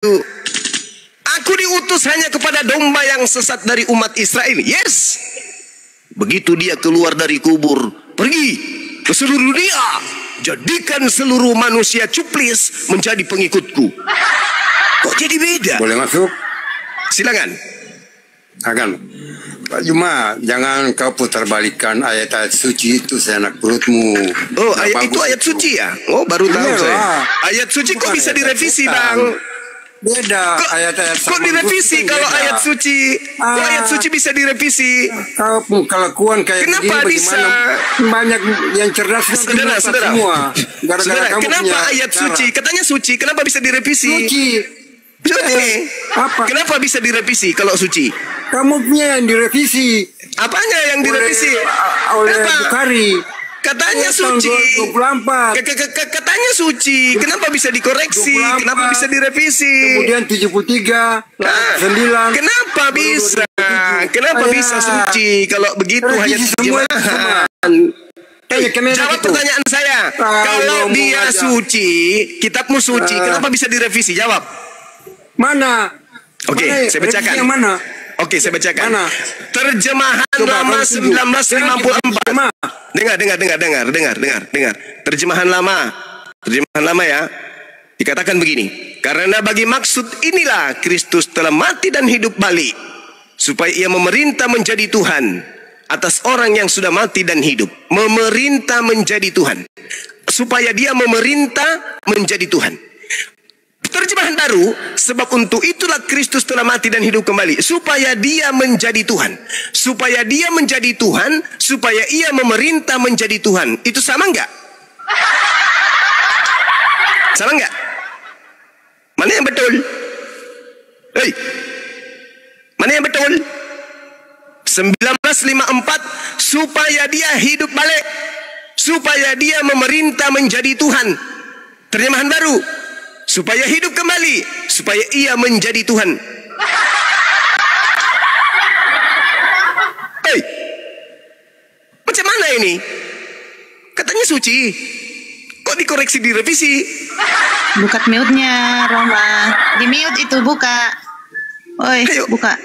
Aku diutus hanya kepada domba yang sesat dari umat Israel. Yes. Begitu dia keluar dari kubur, pergi ke seluruh dunia, jadikan seluruh manusia cuplis menjadi pengikutku. Kok jadi beda? Boleh masuk? Silakan. Akan. Pak Juma, jangan kau putarbalikkan ayat-ayat suci itu seenak perutmu. Oh, itu ayat suci ya? Oh, baru tahu saya. Ayat suci kok bisa direvisi, Bang? Beda ayat-ayat. Kok direvisi kalau ayat suci? Kok ayat suci bisa direvisi? Kau kelakuan kayak kenapa begini, bisa? Banyak yang cerdas saudara. Semua. Gara-gara kamu kenapa ayat cara. Suci? Katanya suci, kenapa bisa direvisi? Suci. Apa? Kenapa bisa direvisi kalau suci? Kamu punya yang direvisi. Apanya yang direvisi? Oleh Bukhari. Katanya suci. 24. Katanya suci. Kenapa bisa dikoreksi? 24. Kenapa bisa direvisi? Kemudian 73, 9. Kenapa bisa? Kenapa bisa suci? Kalau begitu hanya terjemahan. Jawab pertanyaan saya. Kalau dia suci, kitabmu suci, kenapa bisa direvisi? Jawab. Mana? Oke, saya bacakan. Yang mana? Oke, saya bacakan. Mana? Terjemahan lama 1954. Dengar. Terjemahan lama ya. Dikatakan begini. Karena bagi maksud inilah Kristus telah mati dan hidup balik, supaya ia memerintah menjadi Tuhan atas orang yang sudah mati dan hidup. Memerintah menjadi Tuhan. Supaya dia memerintah menjadi Tuhan. Terjemahan baru, sebab untuk itulah Kristus telah mati dan hidup kembali, supaya dia menjadi Tuhan. Supaya dia menjadi Tuhan, supaya ia memerintah menjadi Tuhan. Itu sama enggak? Sama enggak? Mana yang betul? Hei, mana yang betul? 1954, supaya dia hidup balik, supaya dia memerintah menjadi Tuhan. Terjemahan baru, supaya hidup kembali, supaya ia menjadi Tuhan. Hei, macam mana ini? Katanya suci, kok dikoreksi, direvisi? Buka mute-nya, Roma. Di mute itu, buka. Oi, ayo. Buka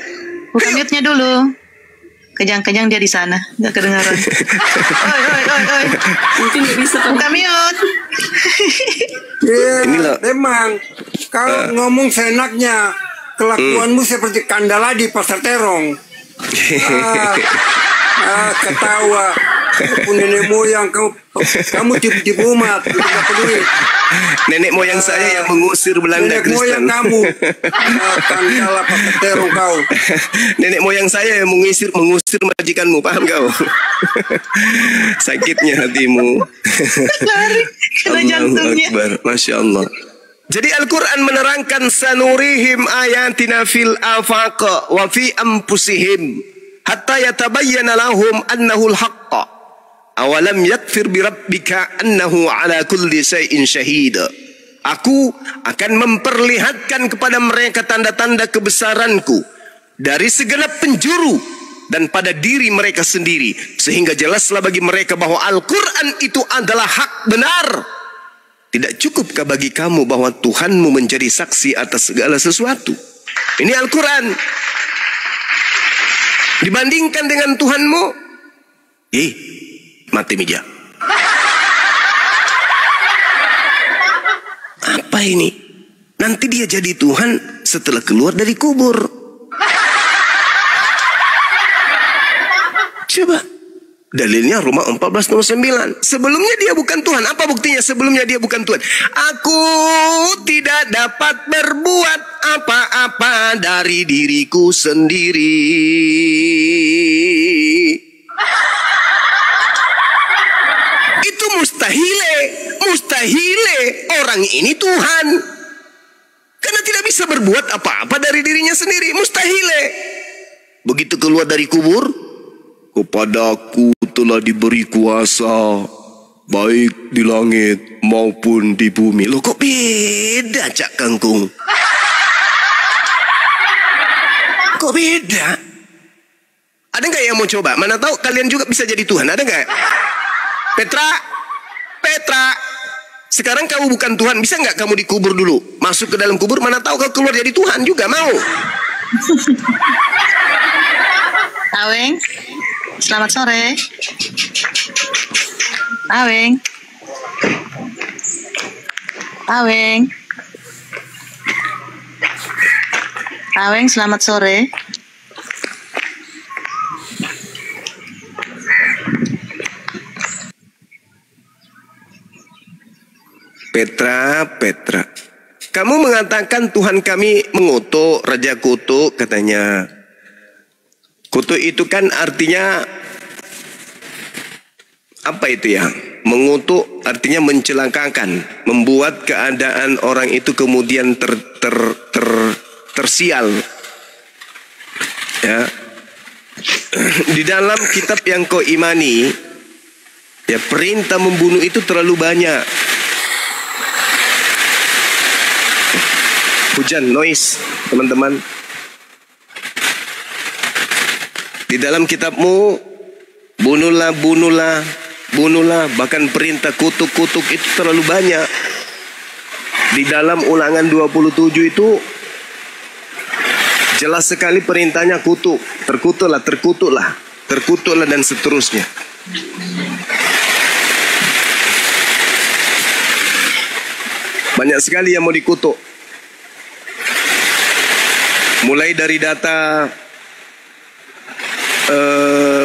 mute-nya dulu. Kejang-kejang dia di sana, nggak kedengaran. Oi. Mungkin nggak bisa buka mute. Inilah. Memang kalau ngomong seenaknya, kelakuanmu seperti Kandala di pasar terong. Ketawa. Pun nenek moyang kamu tipu-tipu umat, tidak peduli. Nenek moyang saya yang mengusir Belanda Kristen. Nenek moyang kamu, Kandala pasar terong kau. Nenek moyang saya yang mengusir majikanmu, paham kau? Sakitnya hatimu. Kena jantungnya. Akbar, Masya Allah. Jadi Al-Quran menerangkan sanurihim ayatina fil afaq wa fi anfusihim hatta yatabayyana lahum annahu al-haqq. Awalam yakfir bi rabbika annahu ala kulli shay'in syahid. Aku akan memperlihatkan kepada mereka tanda-tanda kebesaranku dari segenap penjuru dan pada diri mereka sendiri, sehingga jelaslah bagi mereka bahwa Al-Quran itu adalah hak benar. Tidak cukupkah bagi kamu bahwa Tuhanmu menjadi saksi atas segala sesuatu? Ini Al-Quran. Dibandingkan dengan Tuhanmu, mati meja. Apa ini? Nanti dia jadi Tuhan setelah keluar dari kubur. Coba. Dalilnya Roma 14:9. Sebelumnya dia bukan Tuhan. Apa buktinya sebelumnya dia bukan Tuhan? Aku tidak dapat berbuat apa-apa dari diriku sendiri. Itu mustahile orang ini Tuhan. Karena tidak bisa berbuat apa-apa dari dirinya sendiri. Mustahile. Begitu keluar dari kubur, kepadaku telah diberi kuasa baik di langit maupun di bumi. Loh, kok beda Cak Kangkung? Kok beda? Ada nggak yang mau coba? Mana tahu kalian juga bisa jadi Tuhan. Ada nggak? Petra, Sekarang kamu bukan Tuhan, bisa nggak kamu dikubur dulu? Masuk ke dalam kubur, mana tahu kau keluar jadi Tuhan juga, mau? Aweng, selamat sore. Aweng. Aweng. Aweng, selamat sore. Petra, kamu mengatakan Tuhan kami mengutuk, Raja kutuk, katanya. Kutuk itu kan artinya apa itu ya? Mengutuk artinya mencelakakan, membuat keadaan orang itu kemudian tersial. Ya. Di dalam kitab yang kau imani, ya perintah membunuh itu terlalu banyak. Hujan, noise, teman-teman. Di dalam kitabmu, bunuhlah, bahkan perintah kutuk itu terlalu banyak. Di dalam Ulangan 27 itu jelas sekali perintahnya kutuk, terkutuklah dan seterusnya. Banyak sekali yang mau dikutuk. Mulai dari data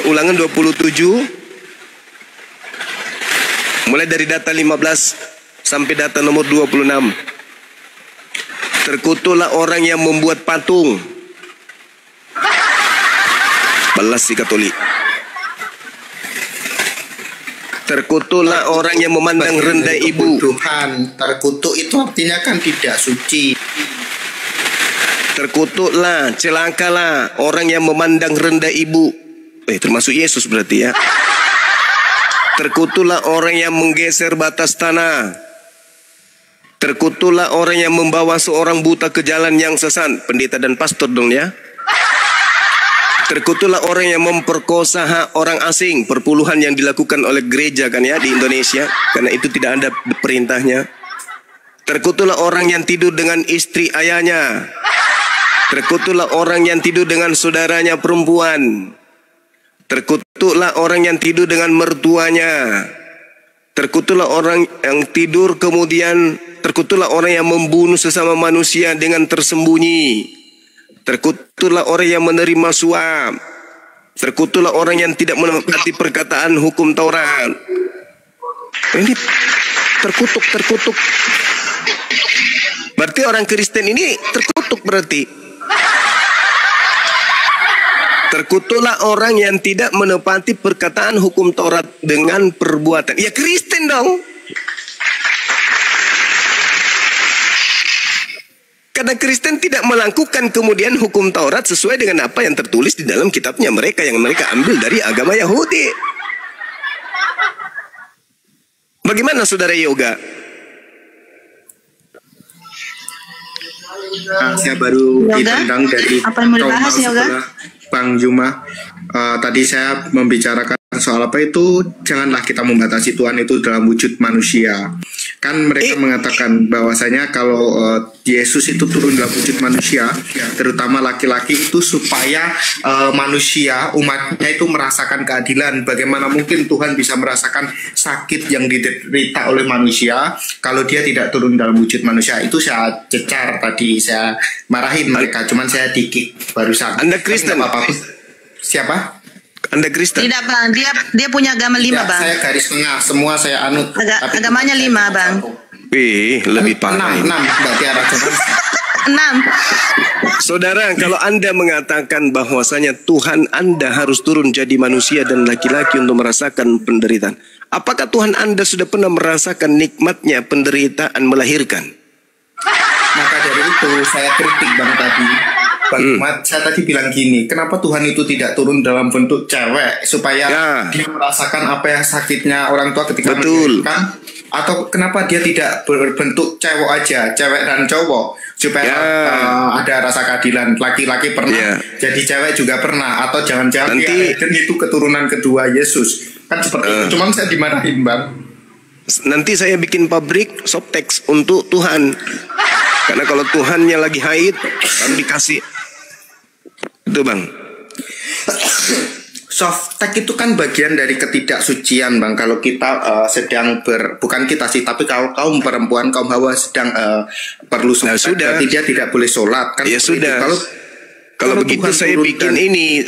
Ulangan 27, mulai dari data 15 sampai data nomor 26. Terkutuklah orang yang membuat patung. Balas si Katolik. Terkutuklah orang yang memandang rendah ibu. Tuhan, terkutuk itu artinya kan tidak suci. Terkutuklah, celakalah orang yang memandang rendah ibu. Termasuk Yesus berarti ya. Terkutuklah orang yang menggeser batas tanah. Terkutuklah orang yang membawa seorang buta ke jalan yang sesat. Pendeta dan pastor dong ya. Terkutuklah orang yang memperkosa hak orang asing. Perpuluhan yang dilakukan oleh gereja kan ya di Indonesia. Karena itu tidak ada perintahnya. Terkutuklah orang yang tidur dengan istri ayahnya. Terkutuklah orang yang tidur dengan saudaranya perempuan. Terkutuklah orang yang tidur dengan mertuanya. Terkutuklah orang yang tidur kemudian. Terkutuklah orang yang membunuh sesama manusia dengan tersembunyi. Terkutuklah orang yang menerima suap. Terkutuklah orang yang tidak menepati perkataan hukum Taurat. Ini terkutuk. Berarti orang Kristen ini terkutuk berarti. Terkutuklah orang yang tidak menepati perkataan hukum Taurat dengan perbuatan. Ya Kristen dong. Karena Kristen tidak melakukan kemudian hukum Taurat sesuai dengan apa yang tertulis di dalam kitabnya mereka yang mereka ambil dari agama Yahudi. Bagaimana saudara Yoga? Saya baru ditendang dari apa yang mau dibahas, Yoga? Bang Juma. Tadi saya membicarakan soal apa itu, janganlah kita membatasi Tuhan itu dalam wujud manusia. Kan mereka mengatakan bahwasanya kalau Yesus itu turun dalam wujud manusia, terutama laki-laki itu supaya manusia, umatnya itu merasakan keadilan. Bagaimana mungkin Tuhan bisa merasakan sakit yang diderita oleh manusia kalau dia tidak turun dalam wujud manusia? Itu saya cecar tadi, saya marahin mereka, cuman saya dikik barusan. Anda Kristen? Siapa? Anda Kristen? Tidak bang, dia punya agama 5 Ya, bang. saya garis tengah, semua saya anut. Agamanya 5 bang. Lebih parah. 6 berarti arah Tuhan. 6. Saudara, kalau Anda mengatakan bahwasanya Tuhan Anda harus turun jadi manusia dan laki-laki untuk merasakan penderitaan, apakah Tuhan Anda sudah pernah merasakan nikmatnya penderitaan melahirkan? Maka dari itu saya kritik bang tadi. Bang Mat, saya tadi bilang gini, kenapa Tuhan itu tidak turun dalam bentuk cewek supaya dia merasakan apa yang sakitnya orang tua ketika melahirkan? Atau kenapa dia tidak berbentuk cewek aja, cewek dan cowok, supaya ada rasa keadilan? Laki-laki pernah, jadi cewek juga pernah, atau jangan-jangan dia itu keturunan kedua Yesus? Kan seperti itu, cuman saya dimarahin bang. Nanti saya bikin pabrik Softex untuk Tuhan. Karena kalau Tuhannya lagi haid, baru dikasih. Itu bang. Softex itu kan bagian dari ketidaksucian bang. Kalau kita bukan kita sih, tapi kalau kaum perempuan, kaum hawa sedang perlu sholat, berarti dia tidak boleh sholat kan? Ya sudah. Kalau begitu Tuhan saya bikin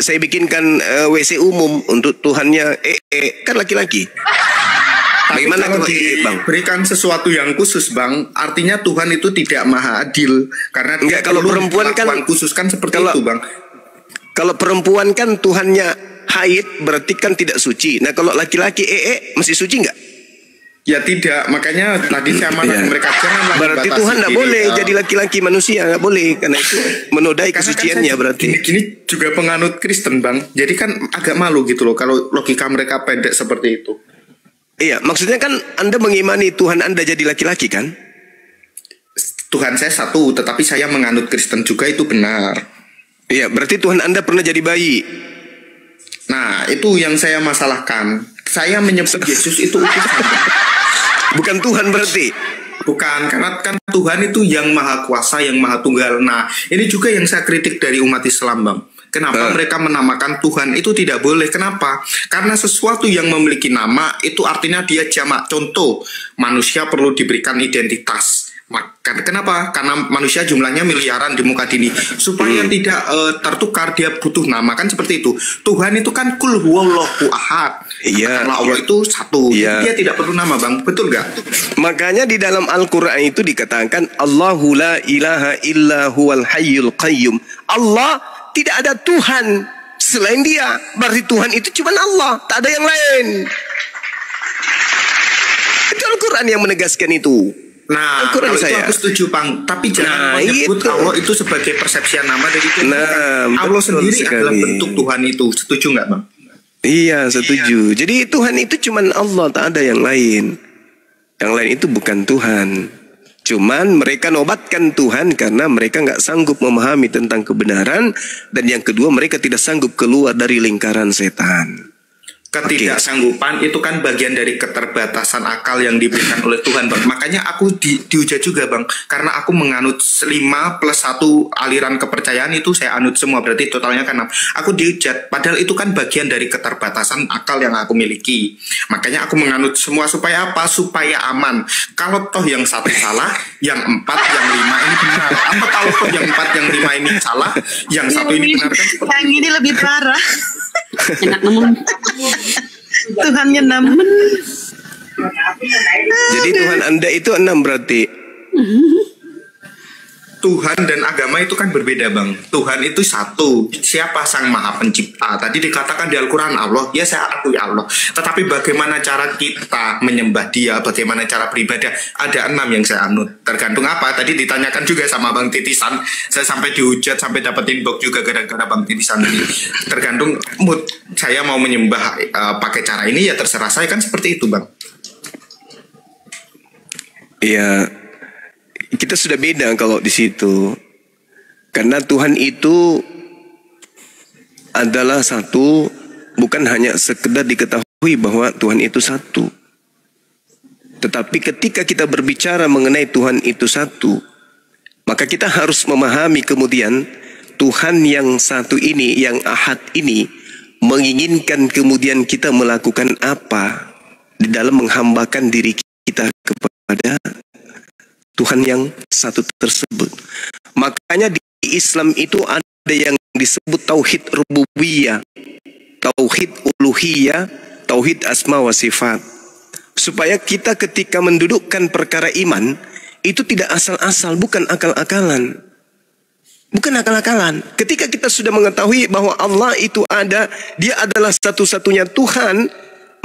saya bikinkan WC umum untuk Tuhannya kan laki-laki. Bagaimana kalau diberikan sesuatu yang khusus bang? Artinya Tuhan itu tidak maha adil karena enggak, kalau perempuan kan khusus kan seperti itu bang. Kalau perempuan kan Tuhannya haid berarti kan tidak suci. Nah kalau laki-laki masih suci enggak? Ya tidak, makanya tadi saya marah mereka janganlah. Berarti Tuhan tidak boleh jadi laki-laki manusia, nggak boleh karena itu menodai kesuciannya berarti. Gini juga penganut Kristen bang, jadi kan agak malu gitu loh kalau logika mereka pendek seperti itu. Iya, maksudnya kan Anda mengimani Tuhan Anda jadi laki-laki kan? Tuhan saya satu, tetapi saya menganut Kristen juga itu benar. Iya, berarti Tuhan Anda pernah jadi bayi. Nah, itu yang saya masalahkan. Saya menyebut Yesus itu utusan. Bukan Tuhan berarti? Bukan, karena kan Tuhan itu yang maha kuasa, yang maha tunggal. Nah, ini juga yang saya kritik dari umat Islam, Bang. Kenapa mereka menamakan Tuhan itu tidak boleh? Kenapa? Karena sesuatu yang memiliki nama itu artinya dia jamak. Contoh, manusia perlu diberikan identitas. Kenapa? Karena manusia jumlahnya miliaran di muka bumi. Supaya tidak tertukar, dia butuh nama. Kan seperti itu. Tuhan itu kan kul huwallahu ahad. Iya. Karena Allah itu satu. Iya. Dia tidak perlu nama, Bang. Betul gak? Makanya di dalam Al-Quran itu dikatakan Allahu la ilaha illa huwal hayyul qayyum. Allah tidak ada Tuhan selain dia. Berarti Tuhan itu cuma Allah, tak ada yang lain. Itu Al-Quran yang menegaskan itu. Nah, kalau itu aku setuju, Bang. Tapi jangan menyebut Allah itu sebagai persepsian nama dari Tuhan. Allah sendiri adalah bentuk Tuhan itu. Setuju nggak, Bang? Iya, setuju. Jadi Tuhan itu cuma Allah, tak ada yang lain. Yang lain itu bukan Tuhan. Cuman mereka nobatkan Tuhan karena mereka nggak sanggup memahami tentang kebenaran. Dan yang kedua, mereka tidak sanggup keluar dari lingkaran setan. Ketidaksanggupan itu kan bagian dari keterbatasan akal yang diberikan oleh Tuhan, Bang. Makanya aku dihujat juga, Bang. Karena aku menganut 5 plus 1 aliran kepercayaan itu saya anut semua. Berarti totalnya kan 6. Aku dihujat. Padahal itu kan bagian dari keterbatasan akal yang aku miliki. Makanya aku menganut semua supaya apa? Supaya aman. Kalau toh yang satu salah, yang 4, yang 5 ini benar. Apa kalau toh yang 4, yang 5 ini salah, yang satu ini benar kan? Yang ini lebih parah. Enak namun Tuhannya 6. Jadi Tuhan Anda itu 6 berarti. Tuhan dan agama itu kan berbeda, Bang. Tuhan itu satu. Siapa Sang Maha Pencipta? Tadi dikatakan di Al-Quran Allah. Ya, saya akui Allah. Tetapi bagaimana cara kita menyembah Dia? Bagaimana cara beribadah? Ada 6 yang saya anut. Tergantung apa? Tadi ditanyakan juga sama Bang Titisan. Saya sampai dihujat, sampai dapat inbox juga gara-gara Bang Titisan ini. Tergantung mood. Saya mau menyembah pakai cara ini, ya terserah saya. Kan seperti itu, Bang. Iya. Kita sudah beda kalau di situ. Karena Tuhan itu adalah satu, bukan hanya sekedar diketahui bahwa Tuhan itu satu. Tetapi ketika kita berbicara mengenai Tuhan itu satu, maka kita harus memahami kemudian Tuhan yang satu ini, yang ahad ini, menginginkan kemudian kita melakukan apa di dalam menghambakan diri kita kepada Tuhan yang satu tersebut. Makanya di Islam itu ada yang disebut tauhid rububiyah, tauhid uluhiyah, tauhid asma wa sifat. Supaya kita ketika mendudukkan perkara iman itu tidak asal-asal, bukan akal-akalan. Bukan akal-akalan. Ketika kita sudah mengetahui bahwa Allah itu ada, Dia adalah satu-satunya Tuhan,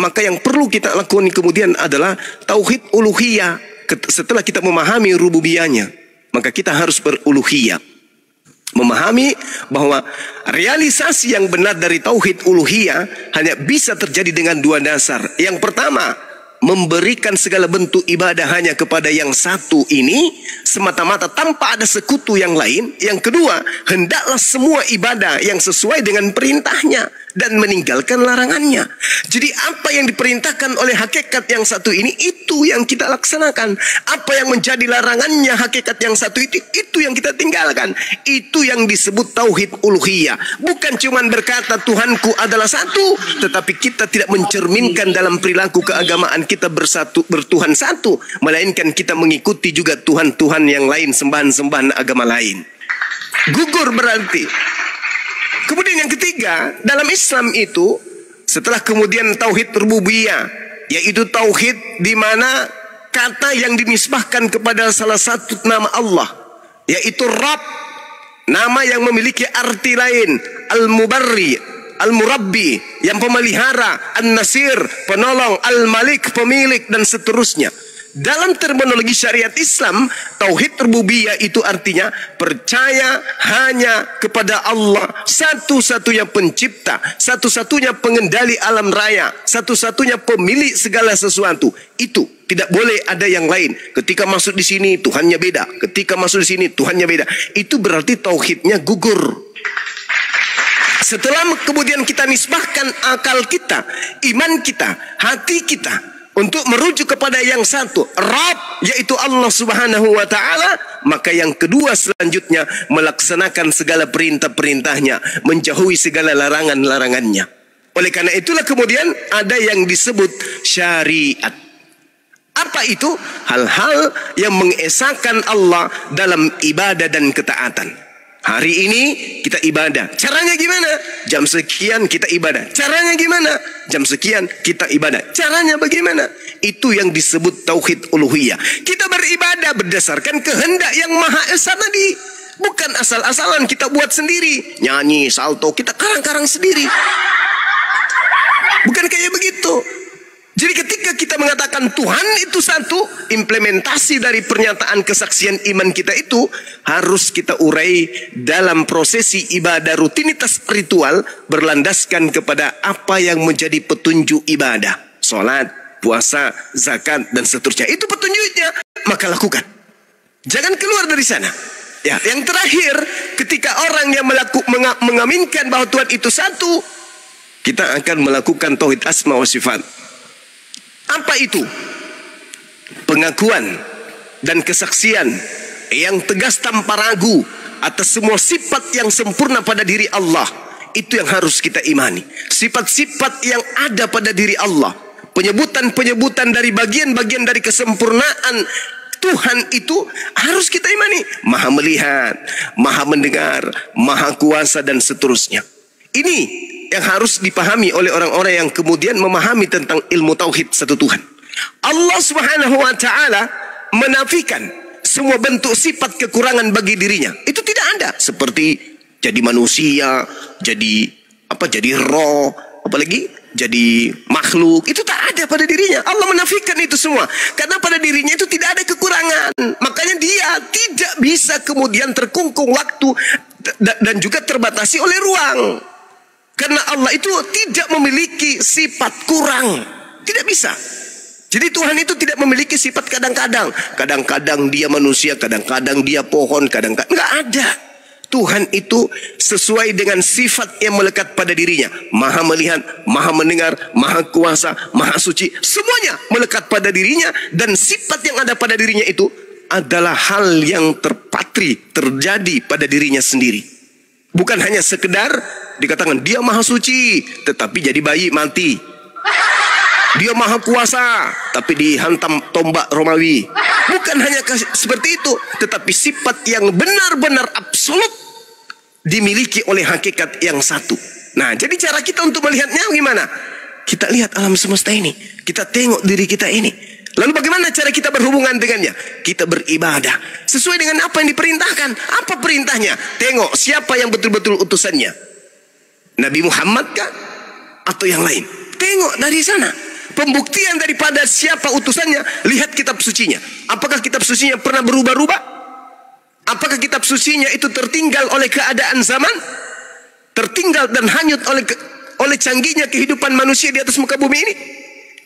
maka yang perlu kita lakukan kemudian adalah tauhid uluhiyah. Setelah kita memahami rububiyahnya, maka kita harus beruluhiyah. Memahami bahwa realisasi yang benar dari tauhid uluhiyah hanya bisa terjadi dengan 2 dasar. Yang pertama, memberikan segala bentuk ibadah hanya kepada yang satu ini semata-mata tanpa ada sekutu yang lain. Yang kedua, hendaklah semua ibadah yang sesuai dengan perintahnya dan meninggalkan larangannya. Jadi apa yang diperintahkan oleh hakikat yang satu ini, itu yang kita laksanakan. Apa yang menjadi larangannya hakikat yang satu itu yang kita tinggalkan. Itu yang disebut tauhid uluhiyah. Bukan cuma berkata Tuhanku adalah satu, tetapi kita tidak mencerminkan dalam perilaku keagamaan kita bertuhan satu, melainkan kita mengikuti juga Tuhan-Tuhan yang lain, sembahan-sembahan agama lain. Gugur berarti. Kemudian yang ketiga, dalam Islam itu setelah kemudian tauhid rububiyah, yaitu tauhid di mana kata yang dinisbahkan kepada salah satu nama Allah, yaitu Rabb, nama yang memiliki arti lain, Al-Mubarri, Al-Murabbi, yang pemelihara, An-Nasir, penolong, Al-Malik, pemilik, dan seterusnya. Dalam terminologi syariat Islam, tauhid rububiyah itu artinya percaya hanya kepada Allah, satu-satunya pencipta, satu-satunya pengendali alam raya, satu-satunya pemilik segala sesuatu. Itu tidak boleh ada yang lain. Ketika masuk di sini Tuhannya beda, ketika masuk di sini Tuhannya beda. Itu berarti tauhidnya gugur. Setelah kemudian kita nisbahkan akal kita, iman kita, hati kita untuk merujuk kepada yang satu, Rabb, yaitu Allah Subhanahu wa Ta'ala, maka yang kedua selanjutnya melaksanakan segala perintah-perintahnya, menjauhi segala larangan-larangannya. Oleh karena itulah kemudian ada yang disebut syariat. Apa itu? Hal-hal yang mengesahkan Allah dalam ibadah dan ketaatan. Hari ini kita ibadah. Caranya gimana? Jam sekian kita ibadah. Caranya gimana? Jam sekian kita ibadah. Caranya bagaimana? Itu yang disebut tauhid uluhiyah. Kita beribadah berdasarkan kehendak yang Maha Esa tadi. Bukan asal-asalan kita buat sendiri. Nyanyi, salto, kita karang-karang sendiri. Bukan kayak begitu. Jadi ketika kita mengatakan Tuhan itu satu, implementasi dari pernyataan kesaksian iman kita itu harus kita urai dalam prosesi ibadah rutinitas ritual berlandaskan kepada apa yang menjadi petunjuk ibadah. Salat, puasa, zakat, dan seterusnya. Itu petunjuknya, maka lakukan. Jangan keluar dari sana. Ya, yang terakhir, ketika orang yang mengaminkan bahwa Tuhan itu satu, kita akan melakukan tauhid asma wa sifat. Apa itu? Pengakuan dan kesaksian yang tegas tanpa ragu atas semua sifat yang sempurna pada diri Allah. Itu yang harus kita imani. Sifat-sifat yang ada pada diri Allah. Penyebutan-penyebutan dari bagian-bagian dari kesempurnaan Tuhan itu harus kita imani. Maha melihat, maha mendengar, maha kuasa, dan seterusnya. Ini yang harus dipahami oleh orang-orang yang kemudian memahami tentang ilmu tauhid satu Tuhan. Allah Subhanahu wa Ta'ala menafikan semua bentuk sifat kekurangan bagi dirinya. Itu tidak ada. Seperti jadi manusia, jadi roh, apalagi jadi makhluk. Itu tak ada pada dirinya. Allah menafikan itu semua. Karena pada dirinya itu tidak ada kekurangan. Makanya dia tidak bisa kemudian terkungkung waktu dan juga terbatasi oleh ruang. Karena Allah itu tidak memiliki sifat kurang. Tidak bisa. Jadi Tuhan itu tidak memiliki sifat kadang-kadang. Kadang-kadang dia manusia, kadang-kadang dia pohon, kadang-kadang. Enggak ada. Tuhan itu sesuai dengan sifat yang melekat pada dirinya. Maha melihat, maha mendengar, maha kuasa, maha suci. Semuanya melekat pada dirinya. Dan sifat yang ada pada dirinya itu adalah hal yang terjadi pada dirinya sendiri. Bukan hanya sekedar dikatakan dia maha suci, tetapi jadi bayi mati. Dia maha kuasa, tapi dihantam tombak Romawi. Bukan hanya seperti itu, tetapi sifat yang benar-benar absolut dimiliki oleh hakikat yang satu. Nah, jadi cara kita untuk melihatnya gimana? Kita lihat alam semesta ini, kita tengok diri kita ini. Lalu bagaimana cara kita berhubungan dengannya? Kita beribadah sesuai dengan apa yang diperintahkan. Apa perintahnya? Tengok siapa yang betul-betul utusannya. Nabi Muhammad kah? Atau yang lain? Tengok dari sana. Pembuktian daripada siapa utusannya, lihat kitab sucinya. Apakah kitab sucinya pernah berubah-ubah? Apakah kitab sucinya itu tertinggal oleh keadaan zaman? Tertinggal dan hanyut oleh canggihnya kehidupan manusia di atas muka bumi ini?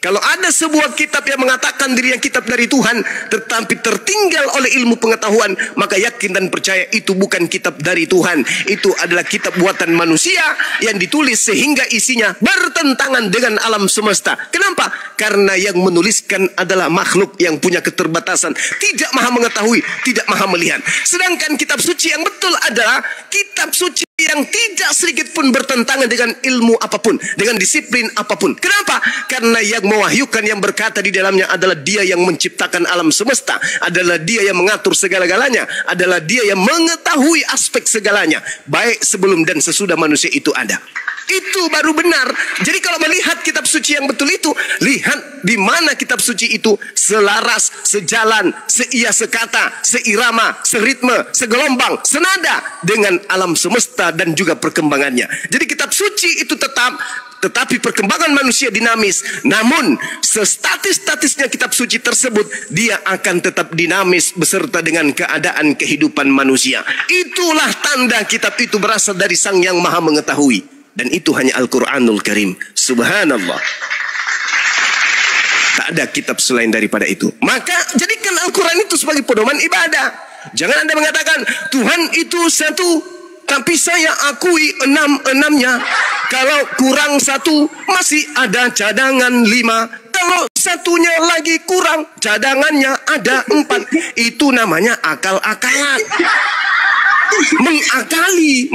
Kalau ada sebuah kitab yang mengatakan dirinya kitab dari Tuhan, tetapi tertinggal oleh ilmu pengetahuan, maka yakin dan percaya itu bukan kitab dari Tuhan. Itu adalah kitab buatan manusia yang ditulis sehingga isinya bertentangan dengan alam semesta. Kenapa? Karena yang menuliskan adalah makhluk yang punya keterbatasan, tidak maha mengetahui, tidak maha melihat. Sedangkan kitab suci yang betul adalah kitab suci yang tidak sedikit pun bertentangan dengan ilmu apapun, dengan disiplin apapun. Kenapa? Karena yang mewahyukan, yang berkata di dalamnya adalah Dia yang menciptakan alam semesta, adalah Dia yang mengatur segala-galanya, adalah Dia yang mengetahui aspek segalanya, baik sebelum dan sesudah manusia itu ada. Itu baru benar. Jadi kalau melihat kitab suci yang betul itu, lihat di mana kitab suci itu selaras, sejalan, seia sekata, seirama, seritme, segelombang, senada dengan alam semesta dan juga perkembangannya. Jadi kitab suci itu tetap, tetapi perkembangan manusia dinamis. Namun sestatis-statisnya kitab suci tersebut, dia akan tetap dinamis beserta dengan keadaan kehidupan manusia. Itulah tanda kitab itu berasal dari Sang Yang Maha Mengetahui. Dan itu hanya Al-Quranul Karim. Subhanallah. Tak ada kitab selain daripada itu. Maka jadikan Al-Quran itu sebagai pedoman ibadah. Jangan Anda mengatakan Tuhan itu satu, tapi saya akui enam-enamnya. Kalau kurang satu, masih ada cadangan 5. Kalau satunya lagi kurang, cadangannya ada 4. Itu namanya akal-akalan.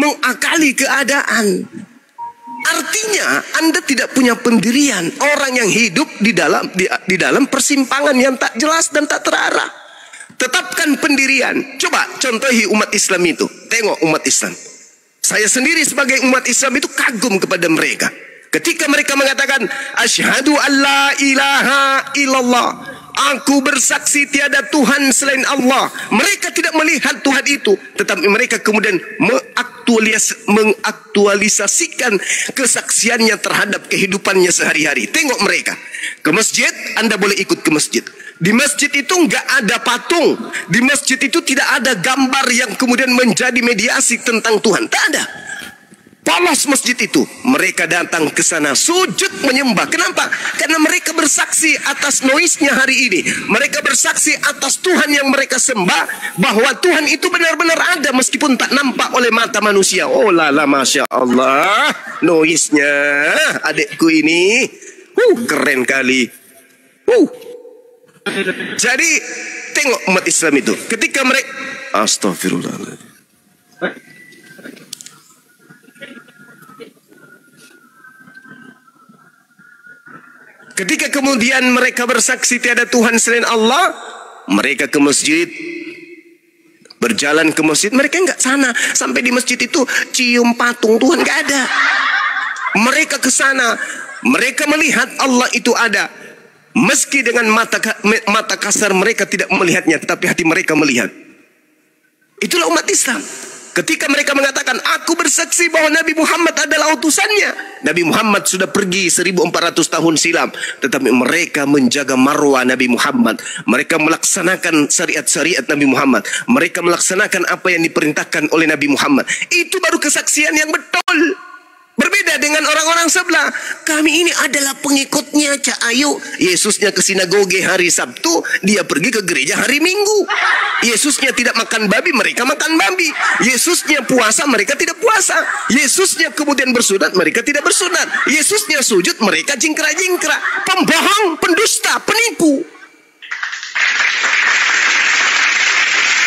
Mengakali keadaan. Artinya Anda tidak punya pendirian. Orang yang hidup di dalam persimpangan yang tak jelas dan tak terarah. Tetapkan pendirian. Coba contohi umat Islam itu. Tengok umat Islam. Saya sendiri sebagai umat Islam itu kagum kepada mereka. Ketika mereka mengatakan asyhadu alla ilaha illallah, aku bersaksi tiada Tuhan selain Allah. Mereka tidak melihat Tuhan itu, tetapi mereka kemudian mengaktualisasikan kesaksiannya terhadap kehidupannya sehari-hari. Tengok mereka. Ke masjid, Anda boleh ikut ke masjid. Di masjid itu enggak ada patung. Di masjid itu tidak ada gambar yang kemudian menjadi mediasi tentang Tuhan. Tak ada. Polos masjid itu. Mereka datang ke sana sujud menyembah. Kenapa? Karena mereka bersaksi atas noisnya hari ini. Mereka bersaksi atas Tuhan yang mereka sembah, bahwa Tuhan itu benar-benar ada meskipun tak nampak oleh mata manusia. Oh lala, Masya Allah, noisnya adikku ini keren kali. Jadi tengok umat Islam itu. Ketika mereka astagfirullahaladzim. Ketika kemudian mereka bersaksi tiada Tuhan selain Allah, mereka ke masjid, berjalan ke masjid. Mereka enggak sana. Sampai di masjid itu cium patung Tuhan, enggak ada. Mereka ke sana, mereka melihat Allah itu ada. Meski dengan mata kasar mereka tidak melihatnya, tetapi hati mereka melihat. Itulah umat Islam. Ketika mereka mengatakan, aku bersaksi bahwa Nabi Muhammad adalah utusannya. Nabi Muhammad sudah pergi 1400 tahun silam. Tetapi mereka menjaga marwah Nabi Muhammad. Mereka melaksanakan syariat-syariat Nabi Muhammad. Mereka melaksanakan apa yang diperintahkan oleh Nabi Muhammad. Itu baru kesaksian yang betul. Berbeda dengan orang-orang sebelah. Kami ini adalah pengikutnya Cak Ayu. Yesusnya ke sinagoge hari Sabtu, dia pergi ke gereja hari Minggu. Yesusnya tidak makan babi, mereka makan babi. Yesusnya puasa, mereka tidak puasa. Yesusnya kemudian bersunat, mereka tidak bersunat. Yesusnya sujud, mereka jingkra-jingkra. Pembohong, pendusta, penipu.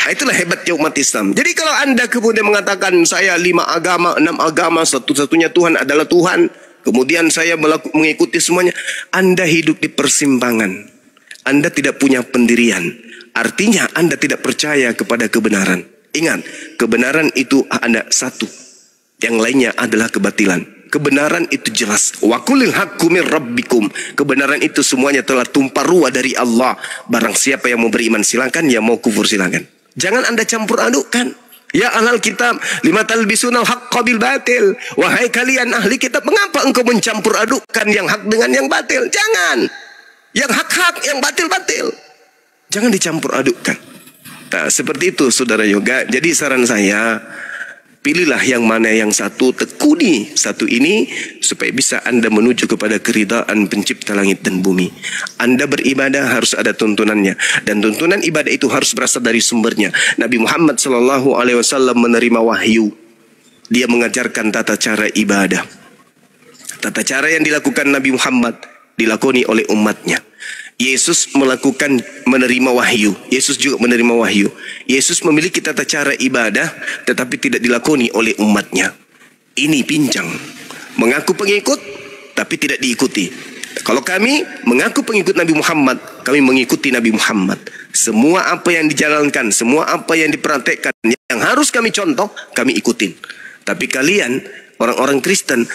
Itulah hebatnya umat Islam. Jadi kalau Anda kemudian mengatakan saya 5 agama, 6 agama, satu-satunya Tuhan adalah Tuhan, kemudian saya mengikuti semuanya, Anda hidup di persimpangan. Anda tidak punya pendirian. Artinya Anda tidak percaya kepada kebenaran. Ingat, kebenaran itu ada satu. Yang lainnya adalah kebatilan. Kebenaran itu jelas. Wa qulil haqqu mir rabbikum. Kebenaran itu semuanya telah tumpah ruah dari Allah. Barang siapa yang mau beriman silakan, yang mau kufur silakan. Jangan Anda campur adukkan. Ya ahlal kitab, lima talbisunal haqqa bil batil. Wahai kalian ahli kitab, mengapa engkau mencampur adukkan yang hak dengan yang batil? Jangan. Yang hak-hak, yang batil-batil. Jangan dicampur adukkan. Nah, seperti itu saudara yoga. Jadi saran saya, pilihlah yang mana yang satu, tekuni satu ini supaya bisa Anda menuju kepada keridaan pencipta langit dan bumi. Anda beribadah harus ada tuntunannya, dan tuntunan ibadah itu harus berasal dari sumbernya. Nabi Muhammad SAW menerima wahyu. Dia mengajarkan tata cara ibadah. Tata cara yang dilakukan Nabi Muhammad dilakoni oleh umatnya. Yesus menerima wahyu. Yesus juga menerima wahyu. Yesus memiliki tata cara ibadah tetapi tidak dilakoni oleh umatnya. Ini pincang. Mengaku pengikut tapi tidak diikuti. Kalau kami mengaku pengikut Nabi Muhammad, kami mengikuti Nabi Muhammad. Semua apa yang dijalankan, semua apa yang dipraktekkan, yang harus kami contoh, kami ikutin. Tapi kalian orang-orang Kristen,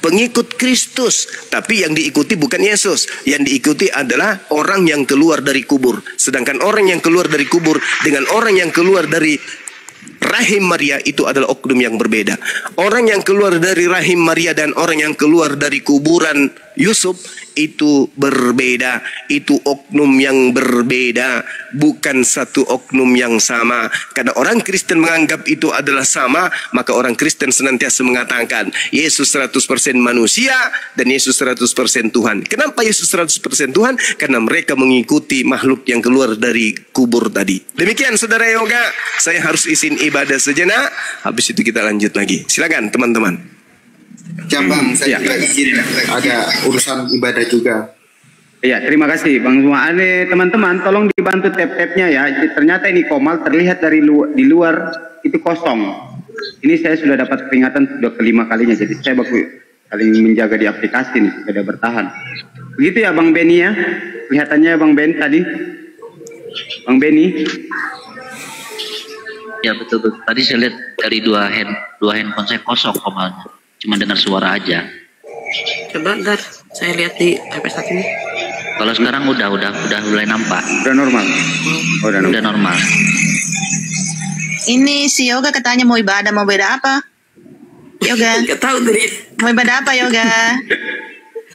pengikut Kristus, tapi yang diikuti bukan Yesus. Yang diikuti adalah orang yang keluar dari kubur. Sedangkan orang yang keluar dari kubur dengan orang yang keluar dari rahim Maria itu adalah oknum yang berbeda. Orang yang keluar dari rahim Maria dan orang yang keluar dari kuburan Yusuf itu berbeda. Itu oknum yang berbeda, bukan satu oknum yang sama. Karena orang Kristen menganggap itu adalah sama, maka orang Kristen senantiasa mengatakan Yesus 100% manusia dan Yesus 100% Tuhan. Kenapa Yesus 100% Tuhan? Karena mereka mengikuti makhluk yang keluar dari kubur tadi. Demikian saudara Yoga, saya harus izin ibadah sejenak, habis itu kita lanjut lagi. Silakan teman-teman. Bang, saya juga izin ada urusan ibadah juga. Iya, terima kasih Bang Zuma. Teman-teman, tolong dibantu tab-tabnya ya. Ternyata ini Komal terlihat di luar itu kosong. Ini saya sudah dapat peringatan sudah kelima kalinya. Jadi saya saling menjaga di aplikasi nih supaya bertahan. Begitu ya Bang Beni ya. Kelihatannya Bang Ben tadi. Bang Beni. Ya betul. Tadi saya lihat dari dua handphone saya kosong Komalnya. Cuma dengar suara aja. Coba ntar saya lihat di HP1 ini. Kalau sekarang udah mulai nampak. Udah normal. Oh, udah normal. Ini si Yoga katanya mau ibadah, mau beda apa? Yoga. Gak tahu tadi. Mau ibadah apa Yoga?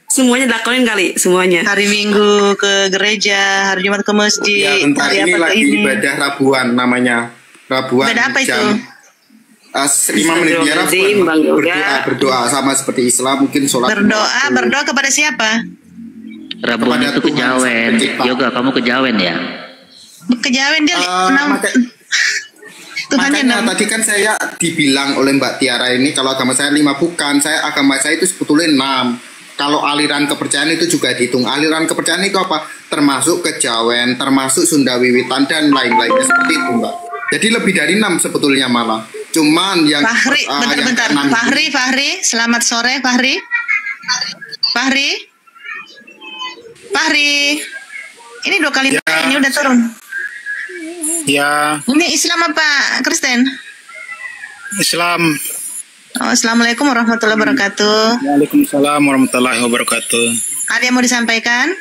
Semuanya dilakonin kali, semuanya. Hari Minggu ke gereja, hari Jumat ke masjid. Ya, bentar ini lagi ibadah Rabuan namanya. Rabuan. Ibadah apa itu? Jam 5 menit biar berdoa sama seperti Islam, mungkin sholat. Berdoa kepada siapa? Rabuan itu kejawen. Yoga, kamu kejawen ya? Kejawen dia makanya tadi kan saya dibilang oleh Mbak Tiara ini kalau agama saya 5 bukan. Agama saya itu sebetulnya 6. Kalau aliran kepercayaan itu juga dihitung. Aliran kepercayaan itu apa? Termasuk kejawen, termasuk Sunda Wiwitan dan lain-lainnya seperti itu Mbak. Jadi lebih dari 6 sebetulnya malah. Cuman yang Fahri, bentar. Fahri, selamat sore Fahri. Ini 2 kali ya. ini udah turun. Ya. Ini Islam apa Kristen? Islam. Oh, assalamualaikum warahmatullahi wabarakatuh. Waalaikumsalam warahmatullahi wabarakatuh. Ada yang mau disampaikan?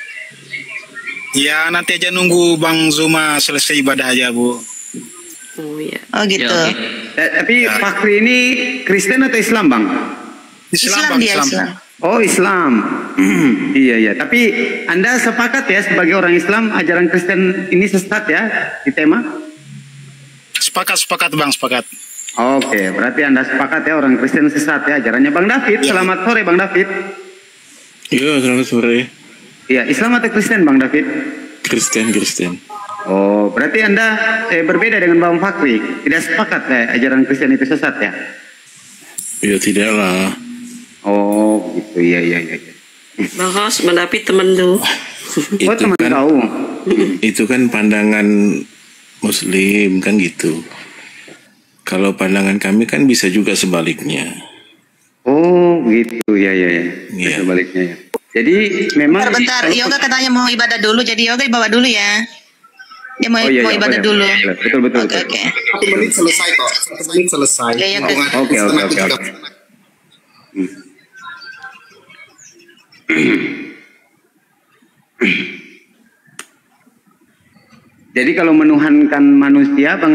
Ya, nanti aja nunggu Bang Zuma selesai ibadah aja Bu. Oh iya. Oh gitu. Ya, okay. Tapi Fakri ini Kristen atau Islam Bang? Islam Bang, dia Islam. Islam. Oh Islam. Iya. Tapi Anda sepakat ya sebagai orang Islam ajaran Kristen ini sesat ya di tema? Sepakat Bang, sepakat. Oke, berarti Anda sepakat ya orang Kristen sesat ya ajarannya Bang David. Ya. Selamat sore Bang David. Iya, selamat sore. Iya, Islam atau Kristen Bang David? Kristen. Oh, berarti Anda berbeda dengan Bang Fakri. Tidak sepakat ya ajaran Kristen itu sesat ya? Ya tidaklah. Oh, gitu. Iya. Bang Hos, Bang David temen tuh. Oh, teman tahu. Itu kan pandangan Muslim kan gitu. Kalau pandangan kami kan bisa juga sebaliknya. Oh, gitu. Iya. Iya. Sebaliknya ya. Jadi memang Bentar, Yoga katanya mau ibadah dulu, jadi Yoga bawa dulu ya. Dia mau ibadah dulu. Betul. Oke. 1 menit selesai kok. 1 menit selesai. Ya, Oke. Jadi kalau menuhankan manusia, Bang